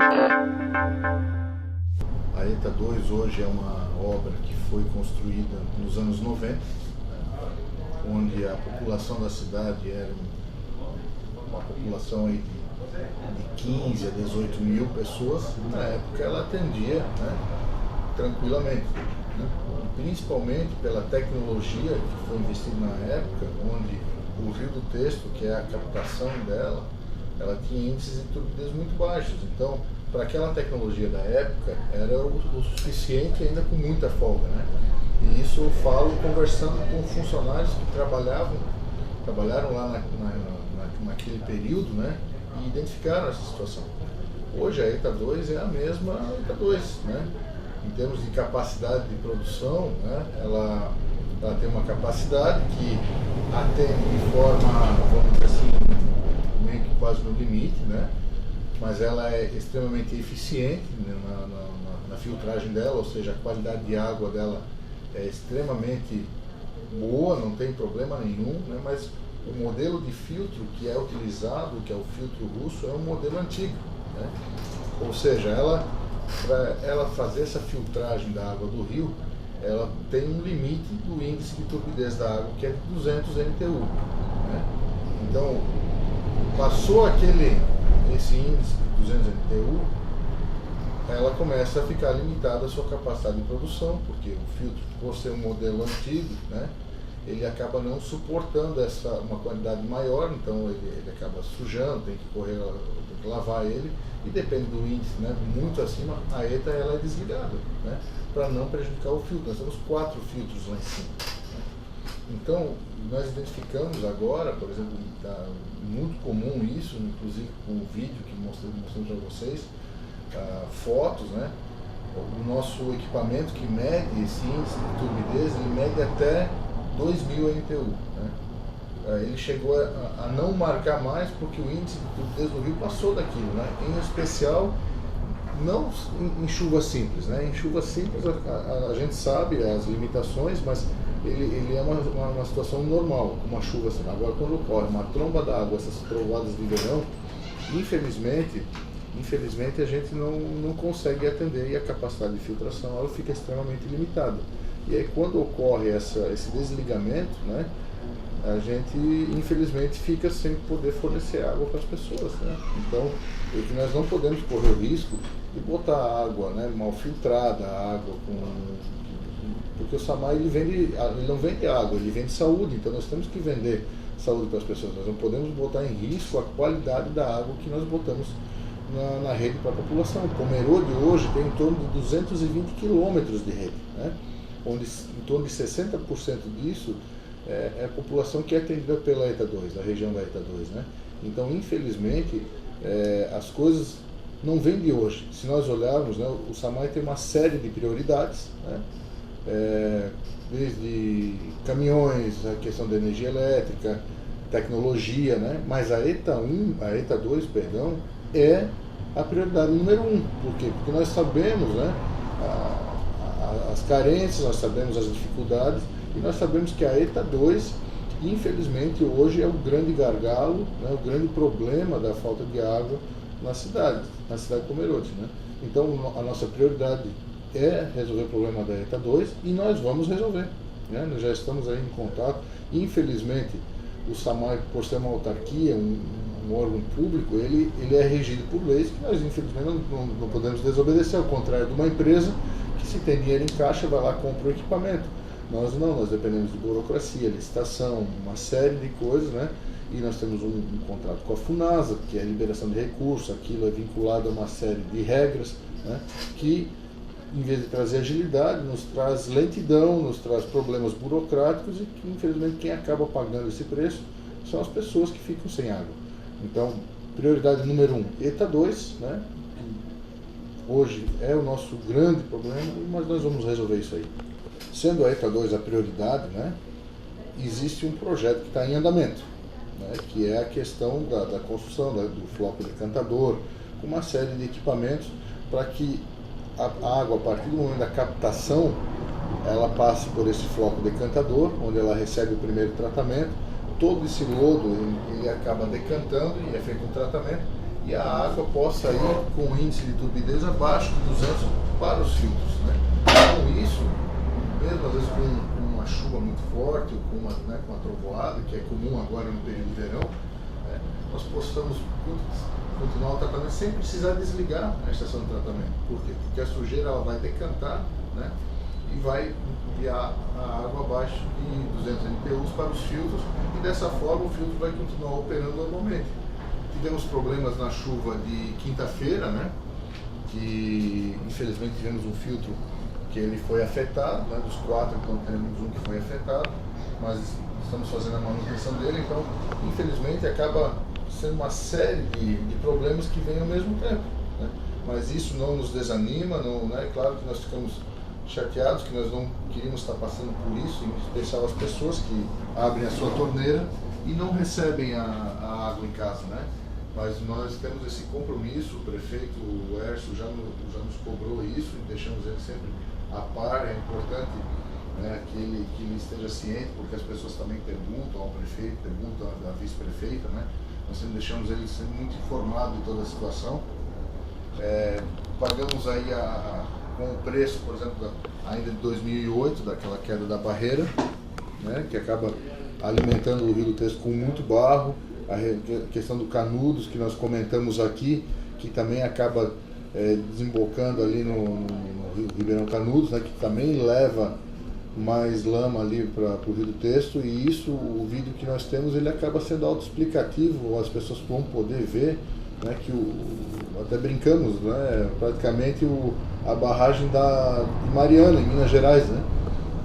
A ETA 2 hoje é uma obra que foi construída nos anos 90, né, onde a população da cidade era uma população aí de 15 a 18 mil pessoas. Na época ela atendia, né, tranquilamente, né, principalmente pela tecnologia que foi investida na época, onde o rio do Testo, que é a captação dela, ela tinha índices de turbidez muito baixos. Então, para aquela tecnologia da época, era o suficiente, ainda com muita folga, né? E isso eu falo conversando com funcionários que trabalharam lá naquele período, né? E identificaram essa situação. Hoje a ETA 2 é a mesma ETA 2, né? Em termos de capacidade de produção, né? Ela tem uma capacidade que atende de forma, vamos dizer assim, meio que quase no limite, né? Mas ela é extremamente eficiente, né, na filtragem dela, ou seja, a qualidade de água dela é extremamente boa, não tem problema nenhum, né? Mas o modelo de filtro que é utilizado, que é o filtro russo, é um modelo antigo, né? Ou seja, para ela fazer essa filtragem da água do rio, ela tem um limite do índice de turbidez da água, que é de 200 NTU, né? Então, passou esse índice de 200 NTU, ela começa a ficar limitada a sua capacidade de produção, porque o filtro, por ser um modelo antigo, né, ele acaba não suportando uma quantidade maior, então ele acaba sujando, tem que lavar ele, e depende do índice, né, muito acima, a ETA ela é desligada, né, para não prejudicar o filtro. Nós temos 4 filtros lá em cima. Então, nós identificamos agora, por exemplo, está muito comum isso, inclusive com o vídeo que mostramos para vocês, fotos, né? O nosso equipamento que mede esse índice de turbidez, ele mede até 2000 NTU, né? Ele chegou a não marcar mais porque o índice de turbidez do rio passou daquilo, né? Em especial, não em chuva simples, né? Em chuva simples a gente sabe as limitações, mas ele é uma situação normal, uma chuva assim. Agora, quando ocorre uma tromba d'água, essas trovoadas de verão, infelizmente a gente não consegue atender, e a capacidade de filtração ela fica extremamente limitada. E aí, quando ocorre esse desligamento, né, a gente infelizmente fica sem poder fornecer água para as pessoas, né? Então, nós não podemos correr o risco de botar água, né, mal filtrada, água porque o SAMAI ele não vende água, ele vende saúde, então nós temos que vender saúde para as pessoas. Nós não podemos botar em risco a qualidade da água que nós botamos na rede para a população. O Pomerode hoje tem em torno de 220 quilômetros de rede, né? Onde em torno de 60% disso é a população que é atendida pela ETA 2, da região da ETA 2, né? Então, infelizmente, as coisas não vêm de hoje. Se nós olharmos, né, o SAMAI tem uma série de prioridades, né? Desde caminhões, a questão da energia elétrica, tecnologia, né? Mas a ETA 2, perdão, é a prioridade número 1. Por quê? Porque nós sabemos, né, as carências, nós sabemos as dificuldades, e nós sabemos que a ETA 2, infelizmente, hoje é o grande gargalo, né, o grande problema da falta de água na cidade de Pomerode, né? Então, a nossa prioridade é resolver o problema da ETA 2, e nós vamos resolver, né? Nós já estamos aí em contato. Infelizmente, o SAMAI, por ser uma autarquia, um órgão público, ele é regido por leis que nós, infelizmente, não podemos desobedecer, ao contrário de uma empresa que, se tem dinheiro em caixa, vai lá e compra o equipamento. Nós não, nós dependemos de burocracia, licitação, uma série de coisas, né? E nós temos um contrato com a FUNASA, que é a liberação de recursos, aquilo é vinculado a uma série de regras, né, que, em vez de trazer agilidade, nos traz lentidão, nos traz problemas burocráticos, e que, infelizmente, quem acaba pagando esse preço são as pessoas que ficam sem água. Então, prioridade número 1, ETA 2, né, que hoje é o nosso grande problema, mas nós vamos resolver isso aí. Sendo a ETA 2 a prioridade, né, existe um projeto que está em andamento, né, que é a questão da construção do floco decantador, com uma série de equipamentos para que a água, a partir do momento da captação, ela passe por esse floco decantador, onde ela recebe o primeiro tratamento. Todo esse lodo ele acaba decantando e é feito um tratamento, e a água possa ir com o índice de turbidez abaixo de 200 para os filtros, né? Então isso, mesmo às vezes com uma chuva muito forte ou com uma trovoada, que é comum agora no período de verão, nós possamos continuar o tratamento sem precisar desligar a estação de tratamento. Por quê? Porque a sujeira ela vai decantar, né, e vai enviar a água abaixo de 200 MPUs para os filtros, e dessa forma o filtro vai continuar operando normalmente. Tivemos problemas na chuva de quinta-feira, né, que infelizmente tivemos um filtro que ele foi afetado, né, dos 4, então temos um que foi afetado, mas estamos fazendo a manutenção dele, então infelizmente acaba sendo uma série de problemas que vêm ao mesmo tempo, né? Mas isso não nos desanima, não, né? Claro que nós ficamos chateados, que nós não queríamos estar passando por isso, em especial as pessoas que abrem a sua torneira e não recebem a água em casa, né? Mas nós temos esse compromisso, o prefeito o Hércio já nos cobrou isso e deixamos ele sempre a par. É importante, né, que ele esteja ciente, porque as pessoas também perguntam ao prefeito, perguntam à vice-prefeita, né? Nós sempre deixamos ele sempre muito informado de toda a situação. Pagamos aí com o preço, por exemplo, ainda de 2008, daquela queda da barreira, né, que acaba alimentando o Rio do Testo com muito barro, a questão do Canudos, que nós comentamos aqui, que também acaba desembocando ali no Rio Ribeirão Canudos, né, que também leva mais lama ali para o Rio do Testo, e isso, o vídeo que nós temos, ele acaba sendo autoexplicativo, as pessoas vão poder ver, né, que até brincamos, né, praticamente a barragem de Mariana, em Minas Gerais, né,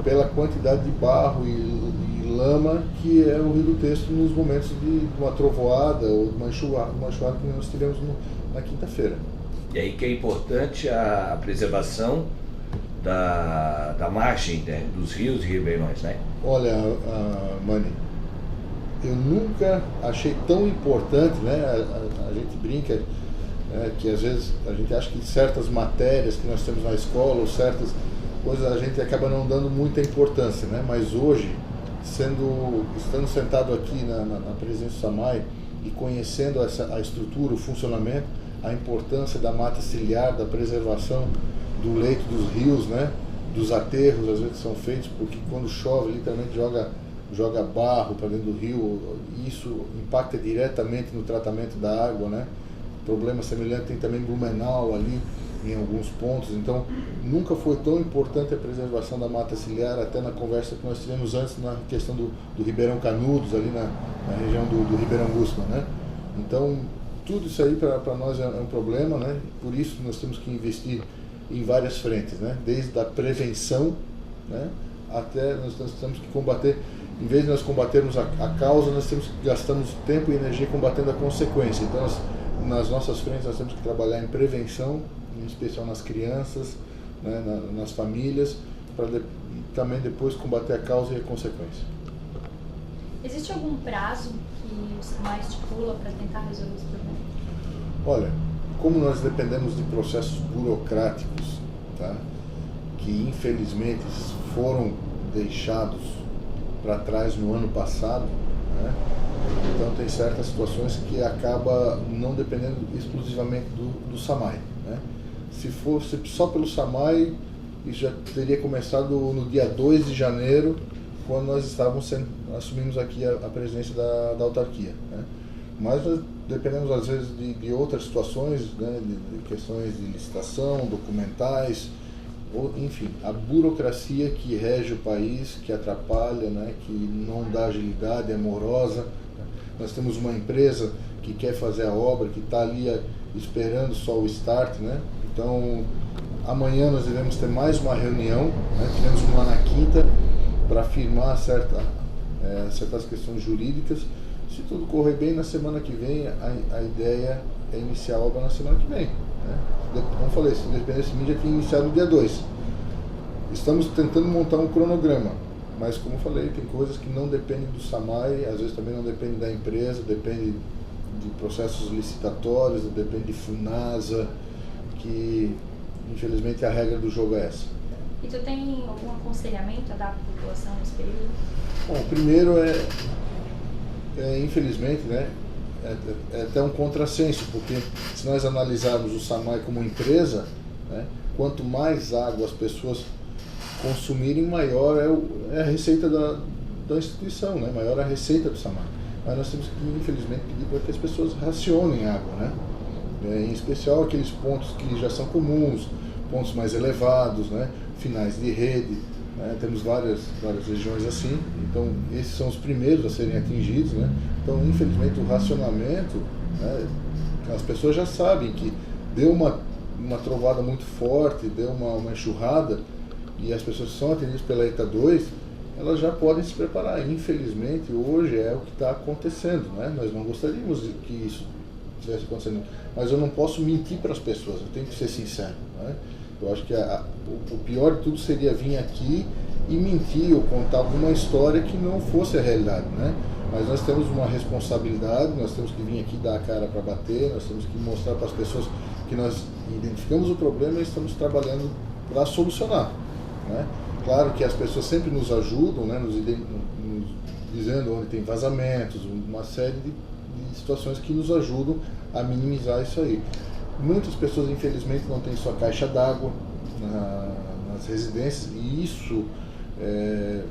pela quantidade de barro e lama que é o Rio do Testo nos momentos de uma trovoada ou de uma enxurrada que nós tivemos na quinta-feira. E aí que é importante a preservação da margem, né, dos rios e ribeirões, né? Olha, Mani, eu nunca achei tão importante, né? A gente brinca, que às vezes a gente acha que certas matérias que nós temos na escola ou certas coisas a gente acaba não dando muita importância, né? Mas hoje, estando sentado aqui na presidência do SAMAI e conhecendo a estrutura, o funcionamento, a importância da mata ciliar, da preservação do leito dos rios, né? Dos aterros, às vezes são feitos porque quando chove literalmente joga barro para dentro do rio, e isso impacta diretamente no tratamento da água, né? Problema semelhante tem também Blumenau ali em alguns pontos. Então nunca foi tão importante a preservação da mata ciliar, até na conversa que nós tivemos antes na questão do Ribeirão Canudos, ali na região do Ribeirão Gusman, né? Então tudo isso aí para nós é um problema, né? Por isso nós temos que investir em várias frentes, né? Desde a prevenção, né, até nós temos que combater, em vez de nós combatermos a causa, nós gastamos tempo e energia combatendo a consequência. Então nas nossas frentes nós temos que trabalhar em prevenção, em especial nas crianças, né, nas famílias, para também depois combater a causa e a consequência. Existe algum prazo que o SAMAI estipula para tentar resolver esse problema? Olha, como nós dependemos de processos burocráticos, tá, que infelizmente foram deixados para trás no ano passado, né, então tem certas situações que acaba não dependendo exclusivamente do SAMAI, né. Se fosse só pelo SAMAI, isso já teria começado no dia 2 de janeiro, quando nós assumimos aqui a presidência da autarquia, né. Mas nós dependemos às vezes de outras situações, né, de questões de licitação, documentais, ou, enfim, a burocracia que rege o país, que atrapalha, né, que não dá agilidade, é morosa. Nós temos uma empresa que quer fazer a obra, que está ali esperando só o start, né? Então amanhã nós devemos ter mais uma reunião, né? Tivemos uma na quinta para firmar certas questões jurídicas. Se tudo correr bem, na semana que vem, a ideia é iniciar a obra na semana que vem, né? Como eu falei, se Independência Mídia tinha iniciado no dia 2. Estamos tentando montar um cronograma, mas como eu falei, tem coisas que não dependem do SAMAI, às vezes também não dependem da empresa, depende de processos licitatórios, depende de FUNASA, que infelizmente a regra do jogo é essa. E tu tem algum aconselhamento a dar para a população nesse período? Bom, o primeiro infelizmente, né, é até um contrassenso, porque se nós analisarmos o SAMAI como empresa, né, quanto mais água as pessoas consumirem, maior é a receita da instituição, né, maior a receita do SAMAI. Mas nós temos que, infelizmente, pedir para que as pessoas racionem água, né? Em especial aqueles pontos que já são comuns, pontos mais elevados, né, finais de rede, né, temos várias regiões assim, então esses são os primeiros a serem atingidos, né? Então, infelizmente, o racionamento, né, as pessoas já sabem que deu uma trovada muito forte, deu uma enxurrada, e as pessoas que são atendidas pela ETA 2, elas já podem se preparar. Infelizmente, hoje é o que está acontecendo, né? Nós não gostaríamos que isso estivesse acontecendo, mas eu não posso mentir para as pessoas, eu tenho que ser sincero, né? Eu acho que o pior de tudo seria vir aqui e mentir ou contar alguma história que não fosse a realidade, né? Mas nós temos uma responsabilidade, nós temos que vir aqui dar a cara para bater, nós temos que mostrar para as pessoas que nós identificamos o problema e estamos trabalhando para solucionar, né? Claro que as pessoas sempre nos ajudam, né, nos dizendo onde tem vazamentos, uma série de situações que nos ajudam a minimizar isso aí. Muitas pessoas, infelizmente, não têm sua caixa d'água nas residências, e isso é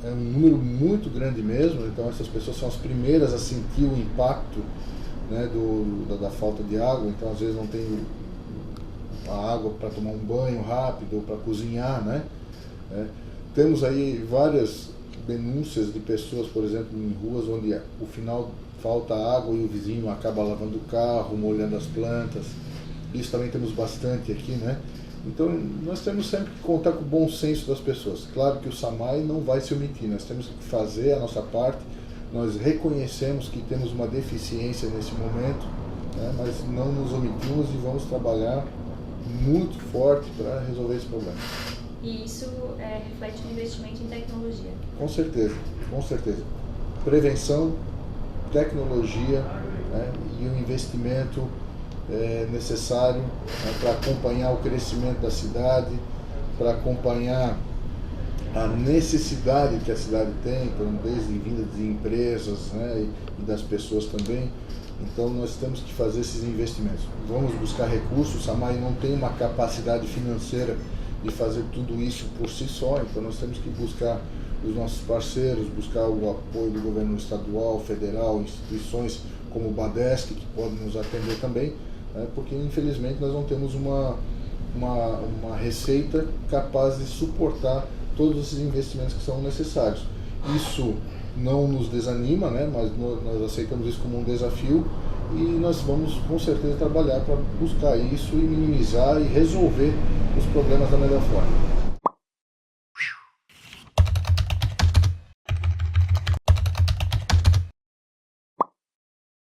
um número muito grande mesmo. Então essas pessoas são as primeiras a sentir o impacto, né, da falta de água. Então às vezes não tem a água para tomar um banho rápido ou para cozinhar, né? Temos aí várias denúncias de pessoas, por exemplo, em ruas onde o final falta água e o vizinho acaba lavando o carro, molhando as plantas. Isso também temos bastante aqui, né? Então nós temos sempre que contar com o bom senso das pessoas. Claro que o SAMAI não vai se omitir, nós temos que fazer a nossa parte. Nós reconhecemos que temos uma deficiência nesse momento, né? Mas não nos omitimos e vamos trabalhar muito forte para resolver esse problema. E isso reflete no investimento em tecnologia? Com certeza, com certeza. Prevenção, tecnologia, né, e o investimento necessário, né, para acompanhar o crescimento da cidade, para acompanhar a necessidade que a cidade tem, então, desde vinda de empresas, né, e das pessoas também. Então nós temos que fazer esses investimentos. Vamos buscar recursos. O SAMAI não tem uma capacidade financeira de fazer tudo isso por si só, então nós temos que buscar os nossos parceiros, buscar o apoio do governo estadual, federal, instituições como o Badesc, que podem nos atender também, né, porque infelizmente nós não temos uma receita capaz de suportar todos esses investimentos que são necessários. Isso não nos desanima, né, mas nós aceitamos isso como um desafio, e nós vamos com certeza trabalhar para buscar isso e minimizar e resolver os problemas da melhor forma.